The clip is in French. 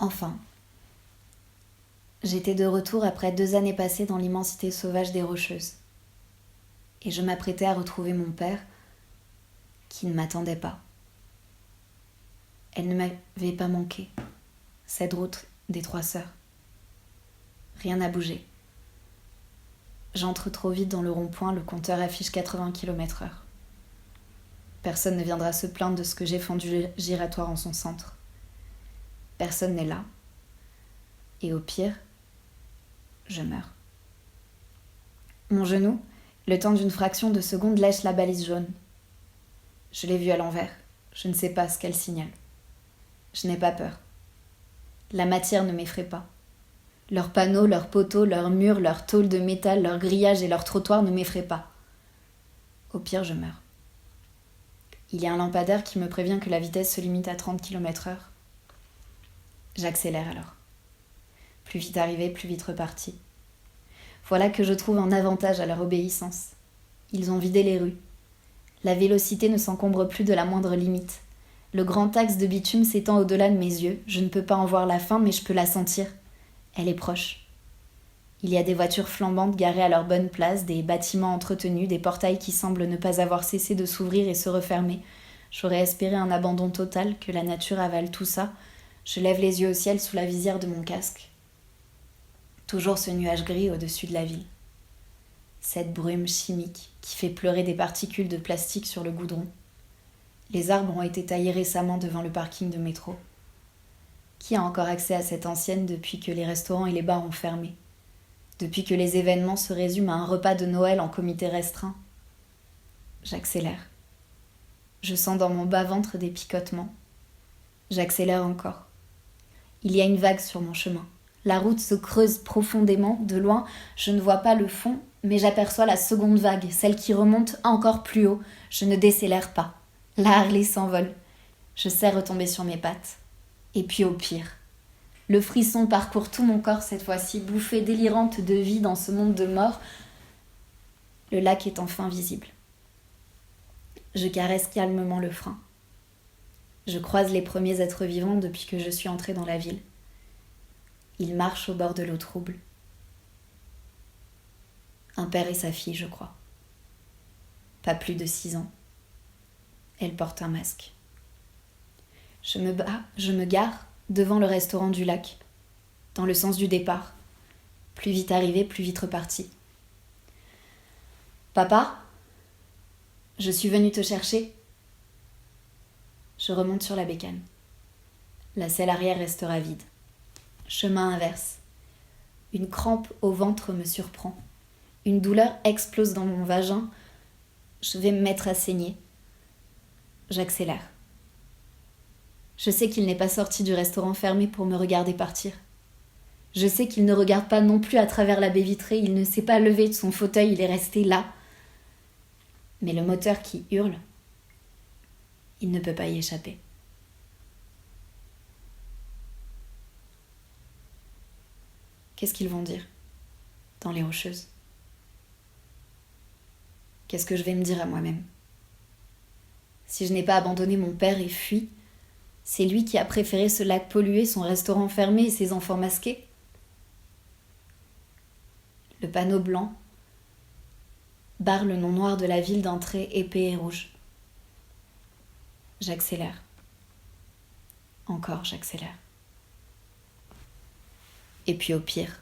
Enfin, j'étais de retour après 2 années passées dans l'immensité sauvage des Rocheuses. Et je m'apprêtais à retrouver mon père, qui ne m'attendait pas. Elle ne m'avait pas manqué, cette route des 3 sœurs. Rien n'a bougé. J'entre trop vite dans le rond-point, le compteur affiche 80 km/h. Personne ne viendra se plaindre de ce que j'ai fendu giratoire en son centre. Personne n'est là. Et au pire, je meurs. Mon genou, le temps d'une fraction de seconde, lèche la balise jaune. Je l'ai vue à l'envers. Je ne sais pas ce qu'elle signale. Je n'ai pas peur. La matière ne m'effraie pas. Leurs panneaux, leurs poteaux, leurs murs, leurs tôles de métal, leurs grillages et leurs trottoirs ne m'effraient pas. Au pire, je meurs. Il y a un lampadaire qui me prévient que la vitesse se limite à 30 km/h. J'accélère alors. Plus vite arrivé, plus vite reparti. Voilà que je trouve un avantage à leur obéissance. Ils ont vidé les rues. La vélocité ne s'encombre plus de la moindre limite. Le grand axe de bitume s'étend au-delà de mes yeux. Je ne peux pas en voir la fin, mais je peux la sentir. Elle est proche. Il y a des voitures flambantes garées à leur bonne place, des bâtiments entretenus, des portails qui semblent ne pas avoir cessé de s'ouvrir et se refermer. J'aurais espéré un abandon total, que la nature avale tout ça. Je lève les yeux au ciel sous la visière de mon casque. Toujours ce nuage gris au-dessus de la ville. Cette brume chimique qui fait pleurer des particules de plastique sur le goudron. Les arbres ont été taillés récemment devant le parking de métro. Qui a encore accès à cette ancienne depuis que les restaurants et les bars ont fermé ? Depuis que les événements se résument à un repas de Noël en comité restreint ? J'accélère. Je sens dans mon bas-ventre des picotements. J'accélère encore. Il y a une vague sur mon chemin. La route se creuse profondément. De loin, je ne vois pas le fond, mais j'aperçois la seconde vague, celle qui remonte encore plus haut. Je ne décélère pas. La Harley s'envole. Je sais retomber sur mes pattes. Et puis au pire. Le frisson parcourt tout mon corps cette fois-ci, bouffée délirante de vie dans ce monde de mort. Le lac est enfin visible. Je caresse calmement le frein. Je croise les premiers êtres vivants depuis que je suis entrée dans la ville. Ils marchent au bord de l'eau trouble. Un père et sa fille, je crois. Pas plus de 6 ans. Elle porte un masque. Je me gare devant le restaurant du lac, dans le sens du départ. Plus vite arrivé, plus vite reparti. Papa ? Je suis venue te chercher. Je remonte sur la bécane. La selle arrière restera vide. Chemin inverse. Une crampe au ventre me surprend. Une douleur explose dans mon vagin. Je vais me mettre à saigner. J'accélère. Je sais qu'il n'est pas sorti du restaurant fermé pour me regarder partir. Je sais qu'il ne regarde pas non plus à travers la baie vitrée. Il ne s'est pas levé de son fauteuil, il est resté là. Mais le moteur qui hurle, il ne peut pas y échapper. Qu'est-ce qu'ils vont dire dans les Rocheuses ? Qu'est-ce que je vais me dire à moi-même ? Si je n'ai pas abandonné mon père et fui, c'est lui qui a préféré ce lac pollué, son restaurant fermé et ses enfants masqués. Le panneau blanc barre le nom noir de la ville d'un trait épais et rouge. J'accélère. Encore j'accélère. Et puis au pire,